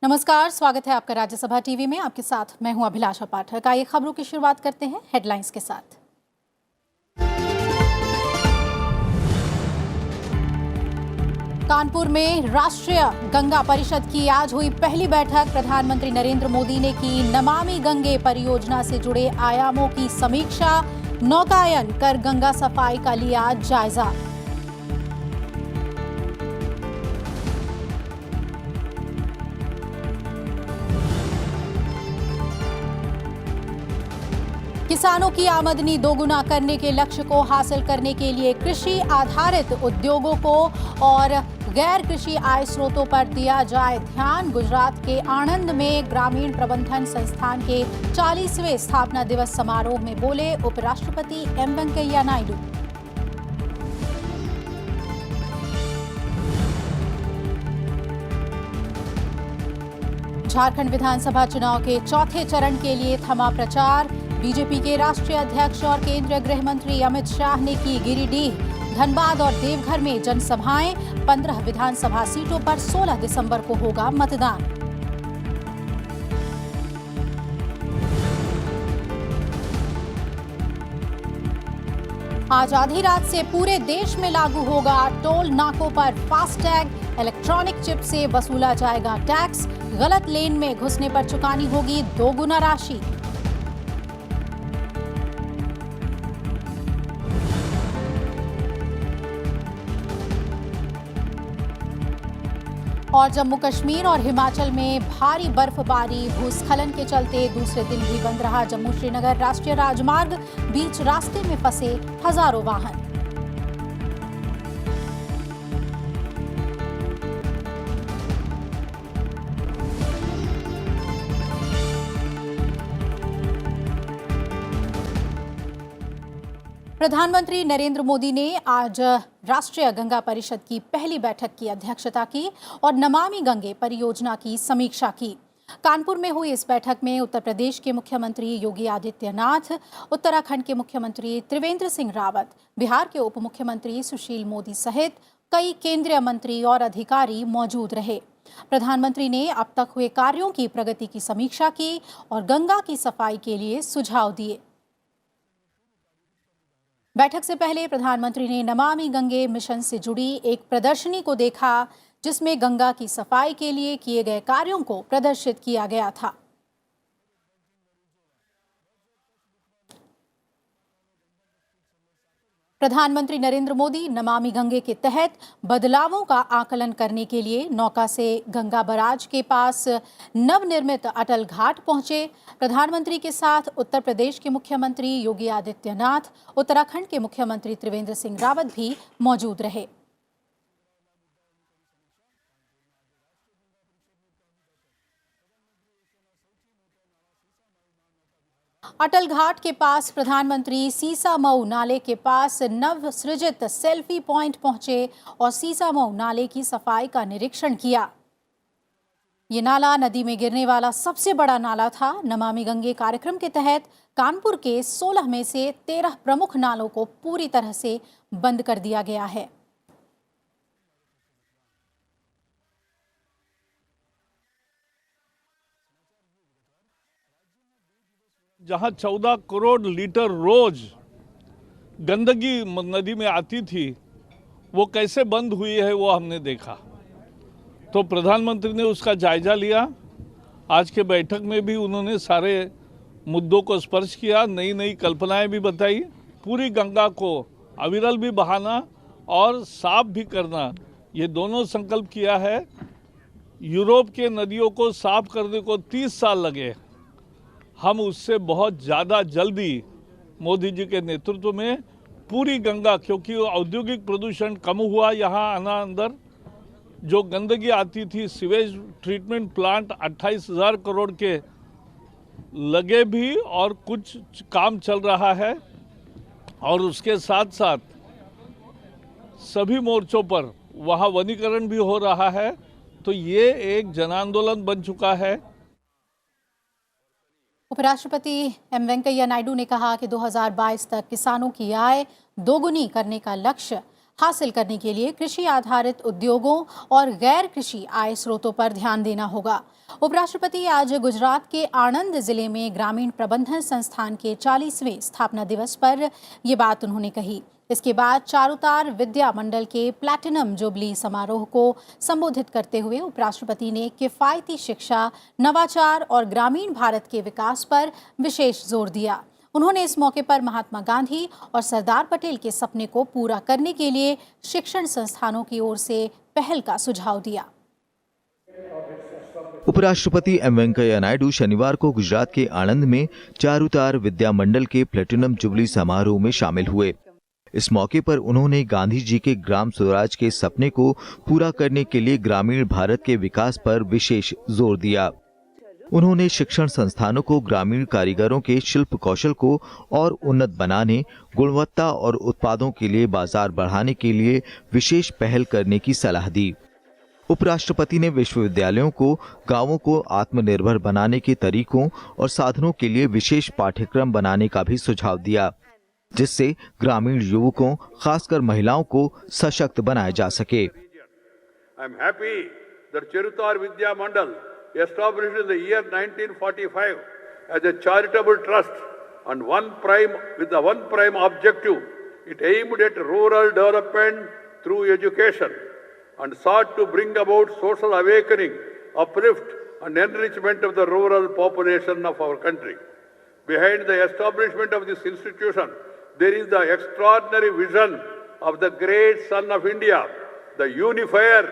नमस्कार, स्वागत है आपका राज्यसभा टीवी में। आपके साथ मैं हूं अभिलाषा पाठक। आइए खबरों की शुरुआत करते हैं हेडलाइंस के साथ। कानपुर में राष्ट्रीय गंगा परिषद की आज हुई पहली बैठक। प्रधानमंत्री नरेंद्र मोदी ने की नमामि गंगे परियोजना से जुड़े आयामों की समीक्षा। नौकायन कर गंगा सफाई का लिया जायजा। किसानों की आमदनी दोगुना करने के लक्ष्य को हासिल करने के लिए कृषि आधारित उद्योगों को और गैर कृषि आय स्रोतों पर दिया जाए ध्यान। गुजरात के आणंद में ग्रामीण प्रबंधन संस्थान के 40वें स्थापना दिवस समारोह में बोले उपराष्ट्रपति एम वेंकैया नायडू। झारखंड विधानसभा चुनाव के चौथे चरण के लिए थमा प्रचार। बीजेपी के राष्ट्रीय अध्यक्ष और केंद्रीय गृह मंत्री अमित शाह ने की गिरिडीह, धनबाद और देवघर में जनसभाएं। 15 विधानसभा सीटों पर 16 दिसंबर को होगा मतदान। आज आधी रात से पूरे देश में लागू होगा टोल नाकों पर फास्टैग। इलेक्ट्रॉनिक चिप से वसूला जाएगा टैक्स। गलत लेन में घुसने पर चुकानी होगी दोगुना राशि। और जम्मू कश्मीर और हिमाचल में भारी बर्फबारी, भूस्खलन के चलते दूसरे दिन भी बंद रहा जम्मू श्रीनगर राष्ट्रीय राजमार्ग। बीच रास्ते में फंसे हजारों वाहन। प्रधानमंत्री नरेंद्र मोदी ने आज राष्ट्रीय गंगा परिषद की पहली बैठक की अध्यक्षता की और नमामि गंगे परियोजना की समीक्षा की। कानपुर में हुई इस बैठक में उत्तर प्रदेश के मुख्यमंत्री योगी आदित्यनाथ, उत्तराखंड के मुख्यमंत्री त्रिवेंद्र सिंह रावत, बिहार के उप मुख्यमंत्री सुशील मोदी सहित कई केंद्रीय मंत्री और अधिकारी मौजूद रहे। प्रधानमंत्री ने अब तक हुए कार्यों की प्रगति की समीक्षा की और गंगा की सफाई के लिए सुझाव दिए। बैठक से पहले प्रधानमंत्री ने नमामि गंगे मिशन से जुड़ी एक प्रदर्शनी को देखा, जिसमें गंगा की सफाई के लिए किए गए कार्यों को प्रदर्शित किया गया था। प्रधानमंत्री नरेंद्र मोदी नमामि गंगे के तहत बदलावों का आकलन करने के लिए नौका से गंगा बराज के पास नवनिर्मित अटल घाट पहुंचे। प्रधानमंत्री के साथ उत्तर प्रदेश के मुख्यमंत्री योगी आदित्यनाथ, उत्तराखंड के मुख्यमंत्री त्रिवेंद्र सिंह रावत भी मौजूद रहे। अटल घाट के पास प्रधानमंत्री सीसामऊ नाले के पास नव सृजित सेल्फी पॉइंट पहुंचे और सीसामऊ नाले की सफाई का निरीक्षण किया। ये नाला नदी में गिरने वाला सबसे बड़ा नाला था। नमामि गंगे कार्यक्रम के तहत कानपुर के 16 में से 13 प्रमुख नालों को पूरी तरह से बंद कर दिया गया है। जहां 14 करोड़ लीटर रोज गंदगी नदी में आती थी, वो कैसे बंद हुई है वो हमने देखा। तो प्रधानमंत्री ने उसका जायजा लिया। आज के बैठक में भी उन्होंने सारे मुद्दों को स्पर्श किया, नई नई कल्पनाएं भी बताई। पूरी गंगा को अविरल भी बहाना और साफ भी करना, ये दोनों संकल्प किया है। यूरोप के नदियों को साफ करने को 30 साल लगे, हम उससे बहुत ज़्यादा जल्दी मोदी जी के नेतृत्व में पूरी गंगा, क्योंकि औद्योगिक प्रदूषण कम हुआ यहाँ आना, अंदर जो गंदगी आती थी, सीवेज ट्रीटमेंट प्लांट 28,000 करोड़ के लगे भी और कुछ काम चल रहा है। और उसके साथ साथ सभी मोर्चों पर वहाँ वनीकरण भी हो रहा है। तो ये एक जन आंदोलन बन चुका है। उपराष्ट्रपति एम वेंकैया नायडू ने कहा कि 2022 तक किसानों की आय दोगुनी करने का लक्ष्य हासिल करने के लिए कृषि आधारित उद्योगों और गैर कृषि आय स्रोतों पर ध्यान देना होगा। उपराष्ट्रपति आज गुजरात के आणंद जिले में ग्रामीण प्रबंधन संस्थान के 40वें स्थापना दिवस पर ये बात उन्होंने कही। इसके बाद चारुतार विद्या मंडल के प्लैटिनम जुबली समारोह को संबोधित करते हुए उपराष्ट्रपति ने किफायती शिक्षा, नवाचार और ग्रामीण भारत के विकास पर विशेष जोर दिया। उन्होंने इस मौके पर महात्मा गांधी और सरदार पटेल के सपने को पूरा करने के लिए शिक्षण संस्थानों की ओर से पहल का सुझाव दिया। उपराष्ट्रपति एम वेंकैया नायडू शनिवार को गुजरात के आणंद में चारुतार विद्या मंडल के प्लैटिनम जुबली समारोह में शामिल हुए। इस मौके पर उन्होंने गांधी जी के ग्राम स्वराज के सपने को पूरा करने के लिए ग्रामीण भारत के विकास पर विशेष जोर दिया। उन्होंने शिक्षण संस्थानों को ग्रामीण कारीगरों के शिल्प कौशल को और उन्नत बनाने, गुणवत्ता और उत्पादों के लिए बाजार बढ़ाने के लिए विशेष पहल करने की सलाह दी। उपराष्ट्रपति ने विश्वविद्यालयों को गांवों को आत्मनिर्भर बनाने के तरीकों और साधनों के लिए विशेष पाठ्यक्रम बनाने का भी सुझाव दिया, जिससे ग्रामीण युवकों, खासकर महिलाओं को सशक्त बनाया जा सके। I am happy that Charutar Vidya Mandal, established in the year 1945 as a charitable trust and with the one prime objective, it aimed at rural development through education and sought to bring about social awakening, uplift and enrichment of the rural population of our country. Behind the establishment of this institution, there is the extraordinary vision of the great son of India, the unifier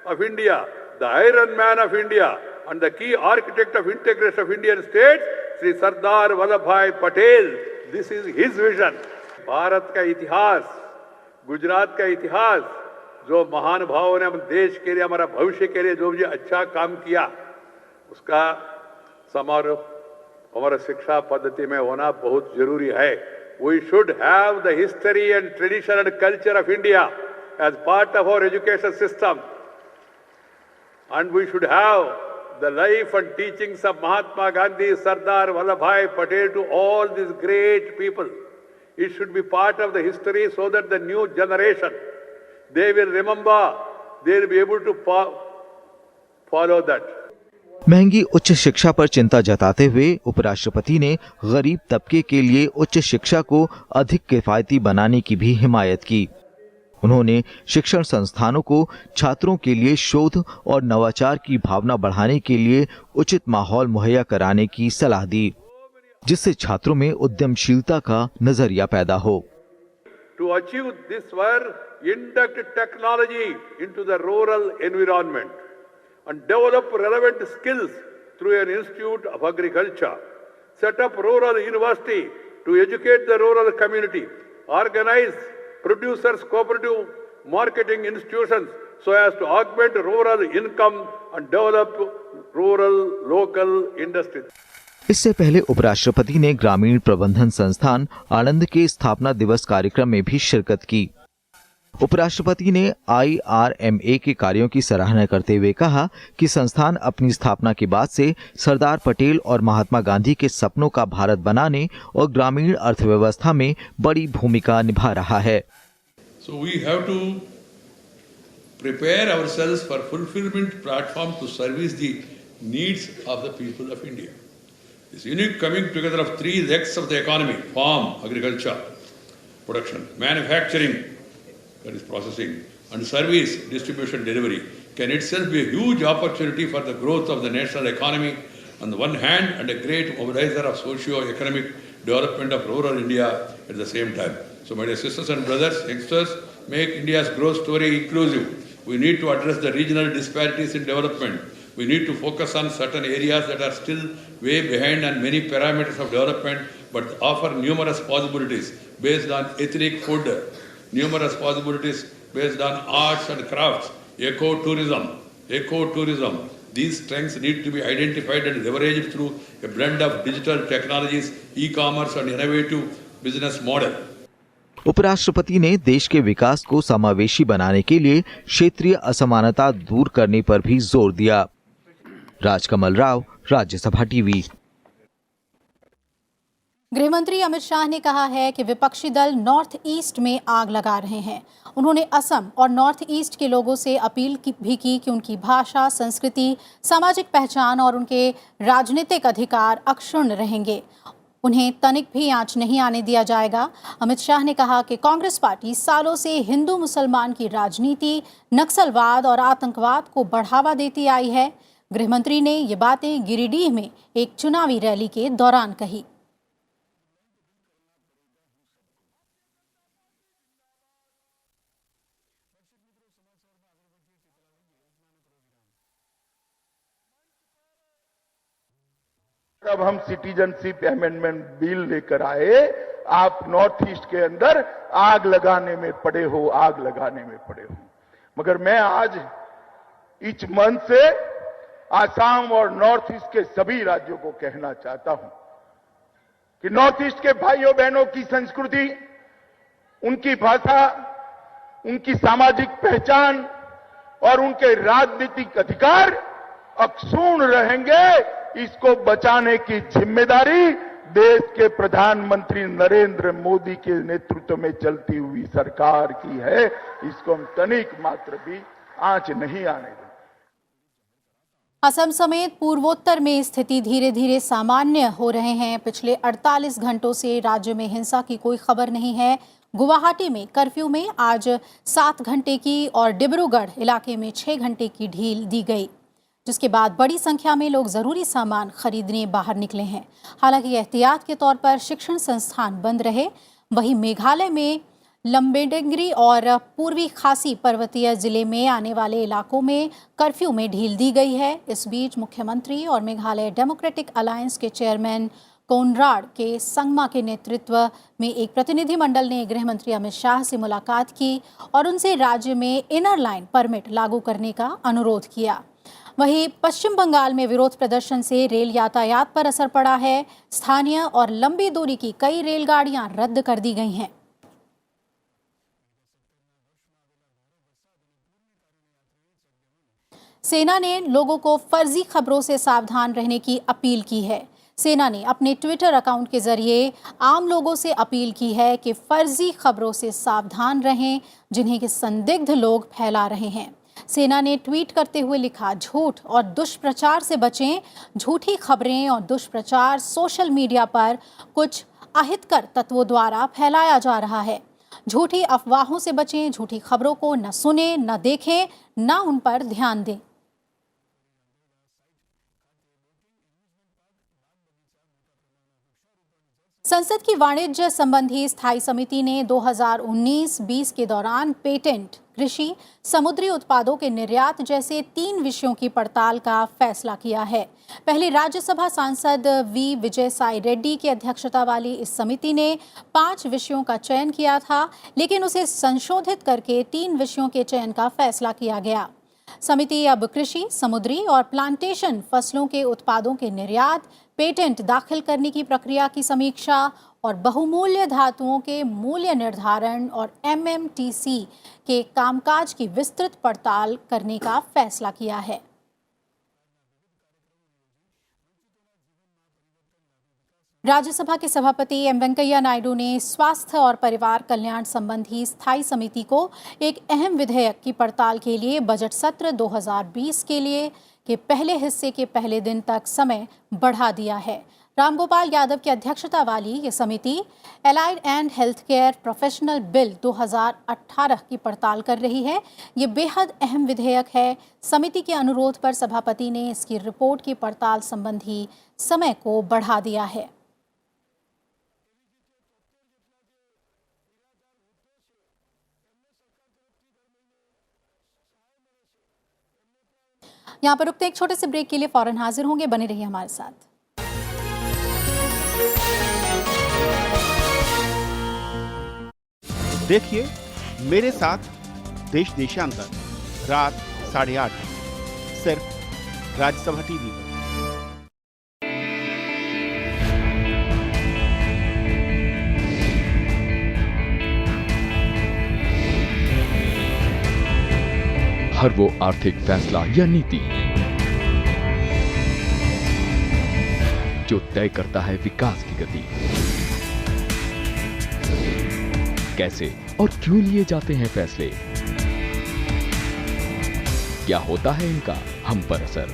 of India, the Iron Man of India, and the key architect of integration of Indian states, Sri Sardar Vallabhbhai Patel. This is his vision. Bharat का इतिहास, गुजरात का इतिहास, जो महान भावों ने हम देश के लिए, हमारा भविष्य के लिए जो भी अच्छा काम किया, उसका समारोह हमारा शिक्षा पद्धति में होना बहुत जरूरी है। We should have the history and tradition and culture of India as part of our education system. And we should have the life and teachings of Mahatma Gandhi, Sardar Vallabhbhai Patel to all these great people. It should be part of the history so that the new generation, they will remember, they will be able to follow that. महंगी उच्च शिक्षा पर चिंता जताते हुए उपराष्ट्रपति ने गरीब तबके के लिए उच्च शिक्षा को अधिक किफायती बनाने की भी हिमायत की। उन्होंने शिक्षण संस्थानों को छात्रों के लिए शोध और नवाचार की भावना बढ़ाने के लिए उचित माहौल मुहैया कराने की सलाह दी, जिससे छात्रों में उद्यमशीलता का नजरिया पैदा हो। To achieve this work, induct technology into the rural environment and develop relevant skills through an institute of agriculture. Set up rural university to educate the rural community. Organize producers cooperative marketing institutions so as to augment rural income and develop rural local industries. इससे पहले उपराष्ट्रपति ने ग्रामीण प्रबंधन संस्थान आणंद के स्थापना दिवस कार्यक्रम में भी शिरकत की। उपराष्ट्रपति ने IRMA के कार्यों की सराहना करते हुए कहा कि संस्थान अपनी स्थापना के बाद से सरदार पटेल और महात्मा गांधी के सपनों का भारत बनाने और ग्रामीण अर्थव्यवस्था में बड़ी भूमिका निभा रहा है। So we have to prepare ourselves for fulfillment platform to service the needs of the people of India. This unique coming together of three legs of the economy: farm, agriculture, production, manufacturing, that is processing, and service, distribution, delivery, can itself be a huge opportunity for the growth of the national economy on the one hand, and a great mobilizer of socio-economic development of rural India at the same time. So my dear sisters and brothers, youngsters, make India's growth story inclusive. We need to address the regional disparities in development. We need to focus on certain areas that are still way behind on many parameters of development, but offer numerous possibilities based on ethnic food, numerous possibilities based on arts and crafts, ecotourism. These strengths need to be identified and leveraged through a blend of digital technologies, e-commerce and innovative business model. उपराष्ट्रपति ने देश के विकास को समावेशी बनाने के लिए क्षेत्रीय असमानता दूर करने पर भी जोर दिया। राजकमल राव, राज्यसभा टीवी। गृहमंत्री अमित शाह ने कहा है कि विपक्षी दल नॉर्थ ईस्ट में आग लगा रहे हैं। उन्होंने असम और नॉर्थ ईस्ट के लोगों से अपील भी की कि उनकी भाषा, संस्कृति, सामाजिक पहचान और उनके राजनीतिक अधिकार अक्षुण्ण रहेंगे। उन्हें तनिक भी आंच नहीं आने दिया जाएगा। अमित शाह ने कहा कि कांग्रेस पार्टी सालों से हिंदू मुसलमान की राजनीति, नक्सलवाद और आतंकवाद को बढ़ावा देती आई है। गृहमंत्री ने ये बातें गिरिडीह में एक चुनावी रैली के दौरान कही। अब हम सिटीजनशिप अमेंडमेंट बिल लेकर आए, आप नॉर्थ ईस्ट के अंदर आग लगाने में पड़े हो, आग लगाने में पड़े हो। मगर मैं आज इस मंच से आसाम और नॉर्थ ईस्ट के सभी राज्यों को कहना चाहता हूं कि नॉर्थ ईस्ट के भाइयों बहनों की संस्कृति, उनकी भाषा, उनकी सामाजिक पहचान और उनके राजनीतिक अधिकार अक्षुण्ण रहेंगे। इसको बचाने की जिम्मेदारी देश के प्रधानमंत्री नरेंद्र मोदी के नेतृत्व में चलती हुई सरकार की है। इसको हम तनिक मात्र भी आंच नहीं आने देंगे। असम समेत पूर्वोत्तर में स्थिति धीरे धीरे सामान्य हो रहे हैं। पिछले 48 घंटों से राज्य में हिंसा की कोई खबर नहीं है। गुवाहाटी में कर्फ्यू में आज 7 घंटे की और डिब्रूगढ़ इलाके में 6 घंटे की ढील दी गई, जिसके बाद बड़ी संख्या में लोग जरूरी सामान खरीदने बाहर निकले हैं। हालांकि एहतियात के तौर पर शिक्षण संस्थान बंद रहे। वहीं मेघालय में लंबेडंगरी और पूर्वी खासी पर्वतीय जिले में आने वाले इलाकों में कर्फ्यू में ढील दी गई है। इस बीच मुख्यमंत्री और मेघालय डेमोक्रेटिक अलायंस के चेयरमैन कोनराड के संगमा के नेतृत्व में एक प्रतिनिधिमंडल ने गृहमंत्री अमित शाह से मुलाकात की और उनसे राज्य में इनर लाइन परमिट लागू करने का अनुरोध किया। वहीं पश्चिम बंगाल में विरोध प्रदर्शन से रेल यातायात पर असर पड़ा है। स्थानीय और लंबी दूरी की कई रेलगाड़ियां रद्द कर दी गई हैं। सेना ने लोगों को फर्जी खबरों से सावधान रहने की अपील की है। सेना ने अपने ट्विटर अकाउंट के जरिए आम लोगों से अपील की है कि फर्जी खबरों से सावधान रहें, जिन्हें के संदिग्ध लोग फैला रहे हैं। सेना ने ट्वीट करते हुए लिखा, झूठ और दुष्प्रचार से बचें। झूठी खबरें और दुष्प्रचार सोशल मीडिया पर कुछ अहितकर तत्वों द्वारा फैलाया जा रहा है। झूठी अफवाहों से बचें। झूठी खबरों को न सुने, न देखें, न उन पर ध्यान दें। संसद की वाणिज्य संबंधी स्थायी समिति ने 2019-20 के दौरान पेटेंट, कृषि, समुद्री उत्पादों के निर्यात जैसे 3 विषयों की पड़ताल का फैसला किया है। पहले राज्यसभा सांसद वी विजय साई रेड्डी की अध्यक्षता वाली इस समिति ने 5 विषयों का चयन किया था, लेकिन उसे संशोधित करके 3 विषयों के चयन का फैसला किया गया। समिति अब कृषि, समुद्री और प्लांटेशन फसलों के उत्पादों के निर्यात, पेटेंट दाखिल करने की प्रक्रिया की समीक्षा और बहुमूल्य धातुओं के मूल्य निर्धारण और MMTC के कामकाज की विस्तृत पड़ताल करने का फैसला किया है। राज्यसभा के सभापति एम वेंकैया नायडू ने स्वास्थ्य और परिवार कल्याण संबंधी स्थायी समिति को एक अहम विधेयक की पड़ताल के लिए बजट सत्र 2020 के लिए के पहले हिस्से के पहले दिन तक समय बढ़ा दिया है। रामगोपाल यादव की अध्यक्षता वाली ये समिति allied and health care professional bill 2018 की पड़ताल कर रही है। ये बेहद अहम विधेयक है। समिति के अनुरोध पर सभापति ने इसकी रिपोर्ट की पड़ताल संबंधी समय को बढ़ा दिया है। यहाँ पर रुकते एक छोटे से ब्रेक के लिए, फौरन हाजिर होंगे, बने रहिए हमारे साथ। देखिए मेरे साथ देश देशांतर रात 8:30 सिर्फ राज्यसभा टीवी पर। हर वो आर्थिक फैसला या नीति जो तय करता है विकास की गति, कैसे और क्यों लिए जाते हैं फैसले, क्या होता है इनका हम पर असर।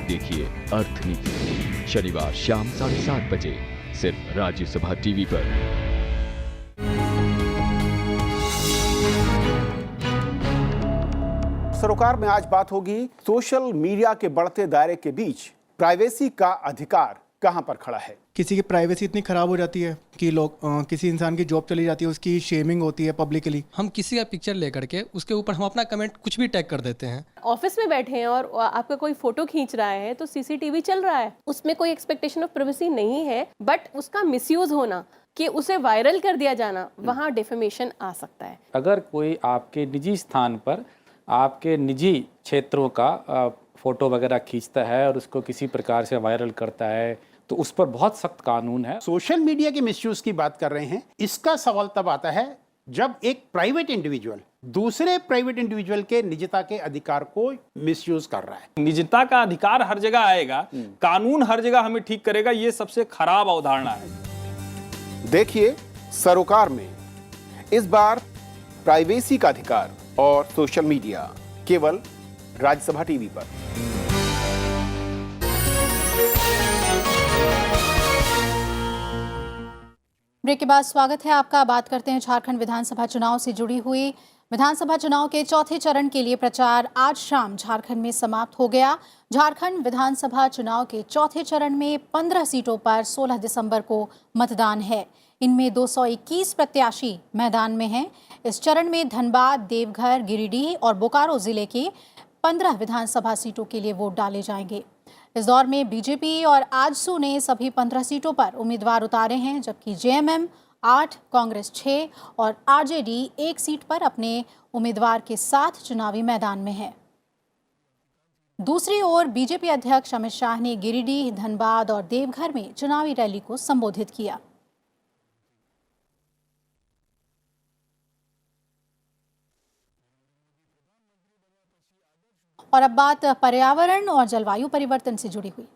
देखिए अर्थनीति शनिवार शाम 7:30 बजे सिर्फ राज्यसभा टीवी पर। सरोकार में आज बात होगी सोशल मीडिया के बढ़ते दायरे के बीच प्राइवेसी का अधिकार कहां पर खड़ा है। किसी की प्राइवेसी इतनी खराब हो जाती है कि लोग किसी इंसान की जॉब चली जाती है, उसकी शेमिंग होती है पब्लिकली। हम किसी का पिक्चर लेकर के उसके ऊपर हम अपना कमेंट कुछ भी टैग कर देते हैं। ऑफिस में बैठे हैं और आपका कोई फोटो खींच रहा है तो सीसीटीवी चल रहा है, उसमें कोई एक्सपेक्टेशन ऑफ प्राइवेसी नहीं है, बट उसका मिसयूज होना कि उसे वायरल कर दिया जाना, वहाँ डिफेमेशन आ सकता है। अगर कोई आपके निजी स्थान पर आपके निजी क्षेत्रों का फोटो वगैरह खींचता है और उसको किसी प्रकार से वायरल करता है तो उस पर बहुत सख्त कानून है। सोशल मीडिया के मिसयूज की बात कर रहे हैं। इसका सवाल तब आता है जब एक प्राइवेट इंडिविजुअल दूसरे प्राइवेट इंडिविजुअल के निजता के अधिकार को मिसयूज कर रहा है। निजता का अधिकार हर जगह आएगा, कानून हर जगह हमें ठीक करेगा, ये सबसे खराब अवधारणा है। देखिए सरोकार में इस बार प्राइवेसी का अधिकार और सोशल मीडिया केवल राज्यसभा टीवी पर। ब्रेक के बाद स्वागत है आपका। बात करते हैं झारखंड विधानसभा चुनाव से जुड़ी हुई। विधानसभा चुनाव के चौथे चरण के लिए प्रचार आज शाम झारखंड में समाप्त हो गया। झारखंड विधानसभा चुनाव के चौथे चरण में 15 सीटों पर 16 दिसंबर को मतदान है। इनमें 221 प्रत्याशी मैदान में हैं। इस चरण में धनबाद, देवघर, गिरिडीह और बोकारो जिले की 15 विधानसभा सीटों के लिए वोट डाले जाएंगे। इस दौर में बीजेपी और आजसू ने सभी 15 सीटों पर उम्मीदवार उतारे हैं, जबकि जेएमएम 8, कांग्रेस 6 और आरजेडी 1 सीट पर अपने उम्मीदवार के साथ चुनावी मैदान में है। दूसरी ओर बीजेपी अध्यक्ष अमित शाह ने गिरिडीह, धनबाद और देवघर में चुनावी रैली को संबोधित किया। और अब बात पर्यावरण और जलवायु परिवर्तन से जुड़ी हुई।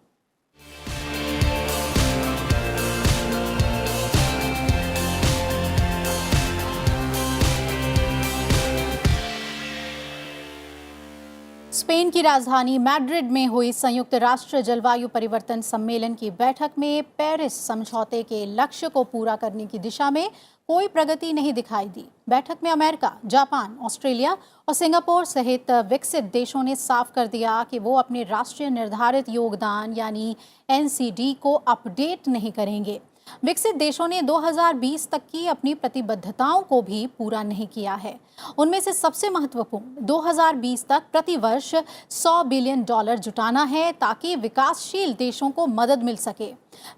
स्पेन की राजधानी मैड्रिड में हुई संयुक्त राष्ट्र जलवायु परिवर्तन सम्मेलन की बैठक में पेरिस समझौते के लक्ष्य को पूरा करने की दिशा में कोई प्रगति नहीं दिखाई दी। बैठक में अमेरिका, जापान, ऑस्ट्रेलिया और सिंगापुर सहित विकसित देशों ने साफ कर दिया कि वो अपने राष्ट्रीय निर्धारित योगदान यानी एनसीडी को अपडेट नहीं करेंगे। विकसित देशों ने 2020 तक की अपनी प्रतिबद्धताओं को भी पूरा नहीं किया है। उनमें से सबसे महत्वपूर्ण 2020 तक प्रति वर्ष $100 बिलियन जुटाना है ताकि विकासशील देशों को मदद मिल सके।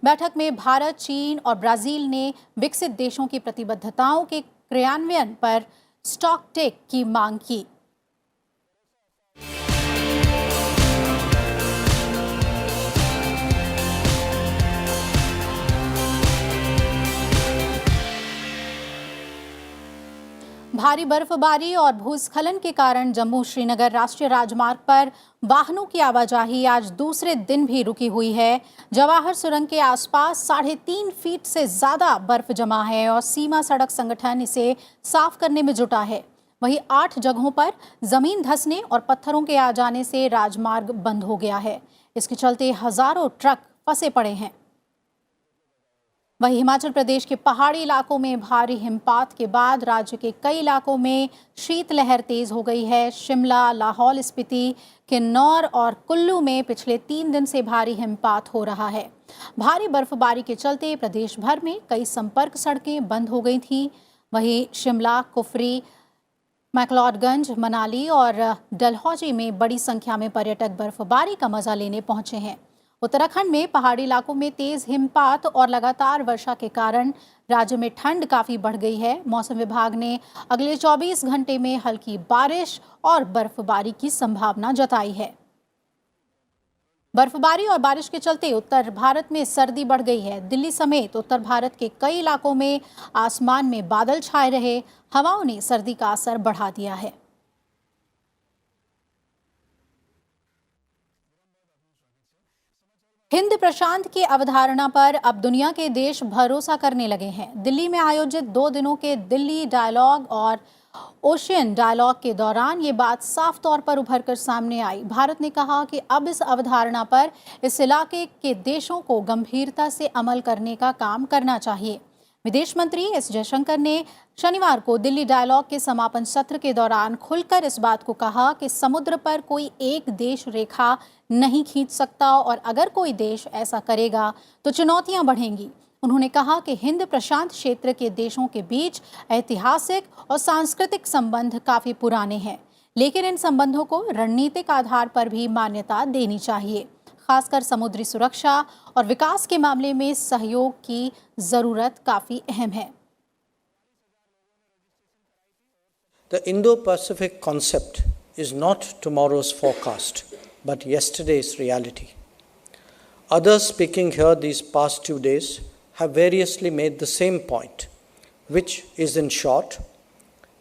बैठक में भारत, चीन और ब्राजील ने विकसित देशों की प्रतिबद्धताओं के क्रियान्वयन पर स्टॉक टेक की मांग की। भारी बर्फबारी और भूस्खलन के कारण जम्मू श्रीनगर राष्ट्रीय राजमार्ग पर वाहनों की आवाजाही आज दूसरे दिन भी रुकी हुई है। जवाहर सुरंग के आसपास 3.5 फीट से ज्यादा बर्फ जमा है और सीमा सड़क संगठन इसे साफ करने में जुटा है। वहीं 8 जगहों पर जमीन धंसने और पत्थरों के आ जाने से राजमार्ग बंद हो गया है। इसके चलते हजारों ट्रक फंसे पड़े हैं। वहीं हिमाचल प्रदेश के पहाड़ी इलाकों में भारी हिमपात के बाद राज्य के कई इलाकों में शीतलहर तेज हो गई है। शिमला, लाहौल स्पीति, किन्नौर और कुल्लू में पिछले 3 दिन से भारी हिमपात हो रहा है। भारी बर्फबारी के चलते प्रदेश भर में कई संपर्क सड़कें बंद हो गई थीं। वहीं शिमला, कुफरी, मैक्लोडगंज, मनाली और डलहौजी में बड़ी संख्या में पर्यटक बर्फबारी का मजा लेने पहुंचे हैं। उत्तराखंड में पहाड़ी इलाकों में तेज हिमपात और लगातार वर्षा के कारण राज्य में ठंड काफी बढ़ गई है। मौसम विभाग ने अगले 24 घंटे में हल्की बारिश और बर्फबारी की संभावना जताई है। बर्फबारी और बारिश के चलते उत्तर भारत में सर्दी बढ़ गई है। दिल्ली समेत उत्तर भारत के कई इलाकों में आसमान में बादल छाए रहे। हवाओं ने सर्दी का असर बढ़ा दिया है। हिंद प्रशांत की अवधारणा पर अब दुनिया के देश भरोसा करने लगे हैं। दिल्ली में आयोजित 2 दिनों के दिल्ली डायलॉग और ओशियन डायलॉग के दौरान ये बात साफ तौर पर उभर कर सामने आई। भारत ने कहा कि अब इस अवधारणा पर इस इलाके के देशों को गंभीरता से अमल करने का काम करना चाहिए। विदेश मंत्री एस जयशंकर ने शनिवार को दिल्ली डायलॉग के समापन सत्र के दौरान खुलकर इस बात को कहा कि समुद्र पर कोई एक देश रेखा नहीं खींच सकता और अगर कोई देश ऐसा करेगा तो चुनौतियां बढ़ेंगी। उन्होंने कहा कि हिंद प्रशांत क्षेत्र के देशों के बीच ऐतिहासिक और सांस्कृतिक संबंध काफी पुराने हैं, लेकिन इन संबंधों को रणनीतिक आधार पर भी मान्यता देनी चाहिए। खासकर समुद्री सुरक्षा और विकास के मामले में सहयोग की जरूरत काफी अहम है। The Indo-Pacific concept is not tomorrow's forecast, but yesterday's reality. Others speaking here these past 2 days have variously made the same point, which is in short,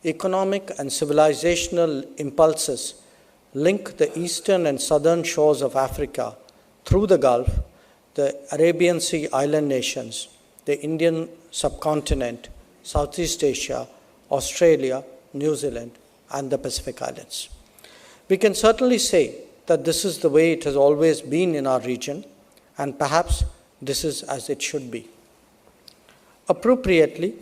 economic and civilizational impulses link the eastern and southern shores of Africa through the Gulf, the Arabian Sea island nations, the Indian subcontinent, Southeast Asia, Australia, New Zealand, and the Pacific Islands. We can certainly say that this is the way it has always been in our region, and perhaps this is as it should be. Appropriately,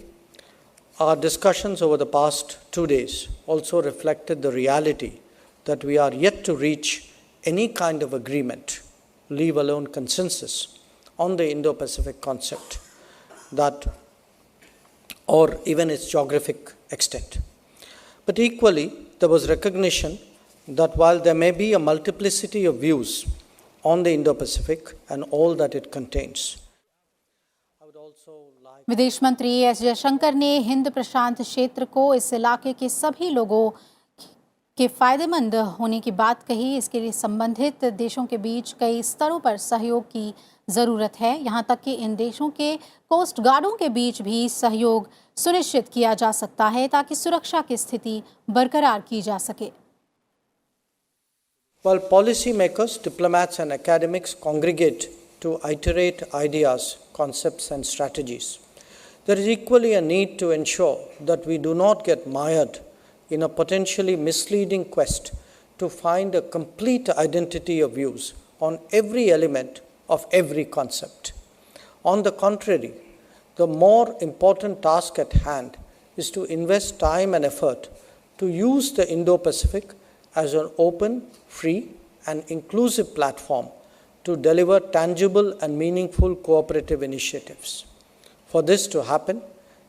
our discussions over the past 2 days also reflected the reality that we are yet to reach any kind of agreement, leave alone consensus, on the Indo-Pacific concept, that, or even its geographic extent. But equally, there was recognition that while there may be a multiplicity of views on the Indo-Pacific and all that it contains, विदेश मंत्री S Jaishankar ने हिंद प्रशांत क्षेत्र को इस इलाके के सभी लोगों के फायदेमंद होने की बात कही। इसके लिए संबंधित देशों के बीच कई स्तरों पर सहयोग की जरूरत है। यहाँ तक कि इन देशों के कोस्ट गार्डों के बीच भी सहयोग सुनिश्चित किया जा सकता है ताकि सुरक्षा की स्थिति बरकरार की जा सके। While policymakers, diplomats and academics congregate to iterate ideas, concepts and strategies, there is equally a need to ensure that we do not get mired in a potentially misleading quest to find a complete identity of views on every element of every concept. On the contrary, the more important task at hand is to invest time and effort to use the Indo-Pacific as an open, free and inclusive platform to deliver tangible and meaningful cooperative initiatives. For this to happen,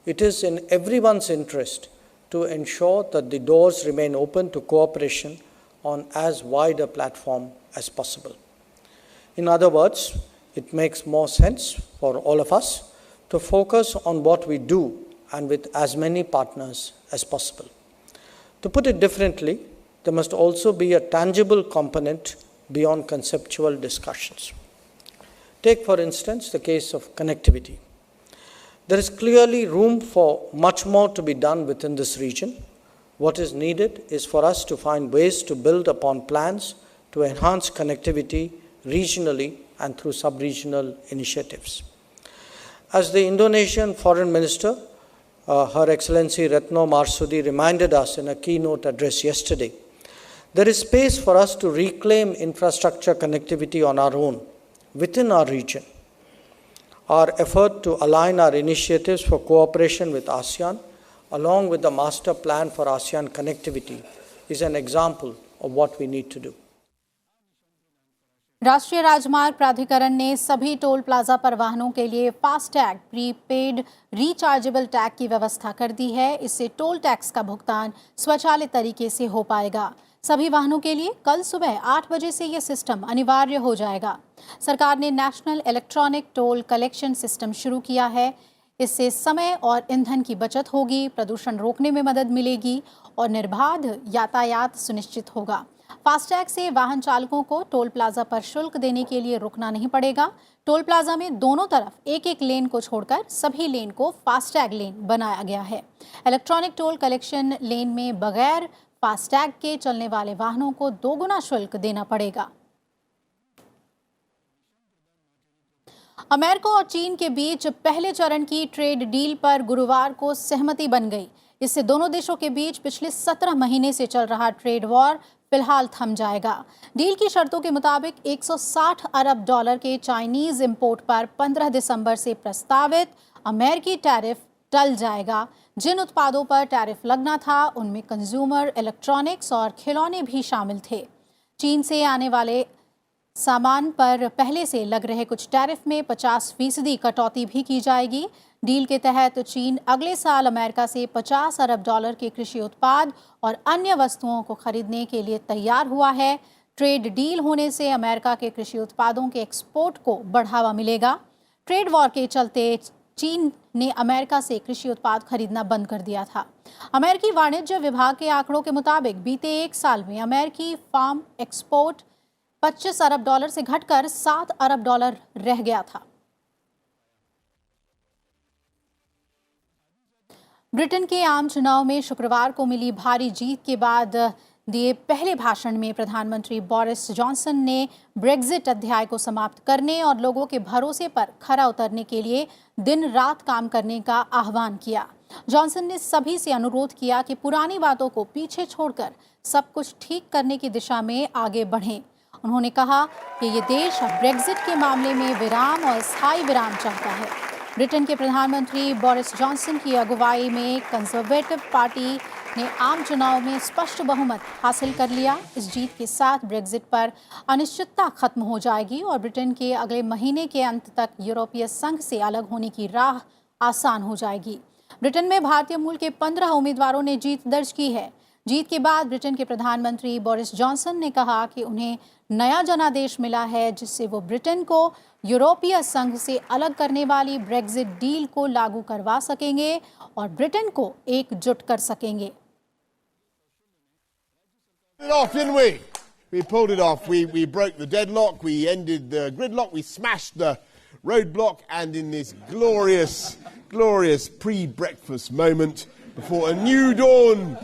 it is in everyone's interest to ensure that the doors remain open to cooperation on as wide a platform as possible. In other words, it makes more sense for all of us to focus on what we do and with as many partners as possible. To put it differently, there must also be a tangible component beyond conceptual discussions. Take, for instance, the case of connectivity. There is clearly room for much more to be done within this region. What is needed is for us to find ways to build upon plans to enhance connectivity regionally and through sub-regional initiatives. As the Indonesian Foreign Minister, Her Excellency Retno Marsudi, reminded us in a keynote address yesterday, there is space for us to reclaim infrastructure connectivity on our own, within our region. Our effort to align our initiatives for cooperation with ASEAN, along with the Master Plan for ASEAN Connectivity, is an example of what we need to do. राष्ट्रीय राजमार्ग प्राधिकरण ने सभी toll plaza पर वाहनों के लिए FASTag prepaid rechargeable tag की व्यवस्था कर दी है। इससे टोल टैक्स का भुगतान स्वचालित तरीके से हो पाएगा। सभी वाहनों के लिए कल सुबह 8 बजे से यह सिस्टम अनिवार्य हो जाएगा। सरकार ने national electronic toll collection system शुरू किया है। इससे समय और ईंधन की बचत होगी, प्रदूषण रोकने में मदद मिलेगी और निर्बाध यातायात सुनिश्चित होगा। फास्टैग से वाहन चालकों को टोल प्लाजा पर शुल्क देने के लिए रुकना नहीं पड़ेगा। टोल प्लाजा में दोनों तरफ एक एक लेन को छोड़कर सभी लेन को फास्टैग लेन बनाया गया है। इलेक्ट्रॉनिक टोल कलेक्शन लेन में बगैर फास्टैग के चलने वाले वाहनों को 2 गुना शुल्क देना पड़ेगा। अमेरिका और चीन के बीच पहले चरण की ट्रेड डील पर गुरुवार को सहमति बन गई। इससे दोनों देशों के बीच पिछले 17 महीने से चल रहा ट्रेड वॉर फिलहाल थम जाएगा। डील की शर्तों के मुताबिक 160 अरब डॉलर के चाइनीज इंपोर्ट पर 15 दिसंबर से प्रस्तावित अमेरिकी टैरिफ टल जाएगा। जिन उत्पादों पर टैरिफ लगना था उनमें कंज्यूमर इलेक्ट्रॉनिक्स और खिलौने भी शामिल थे। चीन से आने वाले सामान पर पहले से लग रहे कुछ टैरिफ में 50% कटौती भी की जाएगी। डील के तहत चीन अगले साल अमेरिका से 50 अरब डॉलर के कृषि उत्पाद और अन्य वस्तुओं को खरीदने के लिए तैयार हुआ है। ट्रेड डील होने से अमेरिका के कृषि उत्पादों के एक्सपोर्ट को बढ़ावा मिलेगा। ट्रेड वॉर के चलते चीन ने अमेरिका से कृषि उत्पाद खरीदना बंद कर दिया था। अमेरिकी वाणिज्य विभाग के आंकड़ों के मुताबिक बीते एक साल में अमेरिकी फार्म एक्सपोर्ट 25 अरब डॉलर से घटकर 7 अरब डॉलर रह गया था। ब्रिटेन के आम चुनाव में शुक्रवार को मिली भारी जीत के बाद दिए पहले भाषण में प्रधानमंत्री बोरिस जॉनसन ने ब्रेक्जिट अध्याय को समाप्त करने और लोगों के भरोसे पर खरा उतरने के लिए दिन रात काम करने का आह्वान किया। जॉनसन ने सभी से अनुरोध किया कि पुरानी बातों को पीछे छोड़कर सब कुछ ठीक करने की दिशा में आगे बढ़ें। उन्होंने कहा कि ये देश अब ब्रेक्जिट के मामले में विराम और स्थायी विराम चाहता है। ब्रिटेन के प्रधानमंत्री बोरिस जॉनसन की अगुवाई में कंजर्वेटिव पार्टी ने आम चुनाव में स्पष्ट बहुमत हासिल कर लिया। इस जीत के साथ ब्रेक्जिट पर अनिश्चितता खत्म हो जाएगी और ब्रिटेन के अगले महीने के अंत तक यूरोपीय संघ से अलग होने की राह आसान हो जाएगी। ब्रिटेन में भारतीय मूल के 15 उम्मीदवारों ने जीत दर्ज की है। जीत के बाद ब्रिटेन के प्रधानमंत्री बोरिस जॉनसन ने कहा कि उन्हें नया जनादेश मिला है जिससे वो ब्रिटेन को यूरोपीय संघ से अलग करने वाली ब्रेक्जिट डील को लागू करवा सकेंगे और ब्रिटेन को एकजुट कर सकेंगे। We pulled it off. We broke the deadlock. We ended the gridlock. We smashed the roadblock. And in this glorious pre-breakfast moment before a new dawn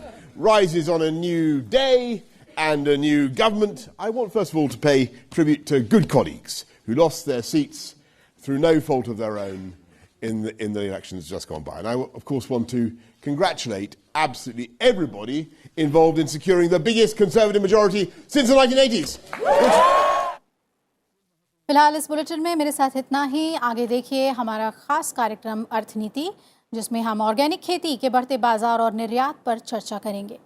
rises on a new day and a new government, I want first of all to pay tribute to good colleagues who lost their seats through no fault of their own in the elections just gone by. And I, of course, want to congratulate absolutely everybody involved in securing the biggest Conservative majority since the 1980s. फिलहाल इस bulletin में मेरे साथ इतना ही। आगे देखिए हमारा खास कार्यक्रम अर्थनीति, जिसमें हम ऑर्गेनिक खेती के बढ़ते बाजार और निर्यात पर चर्चा करेंगे।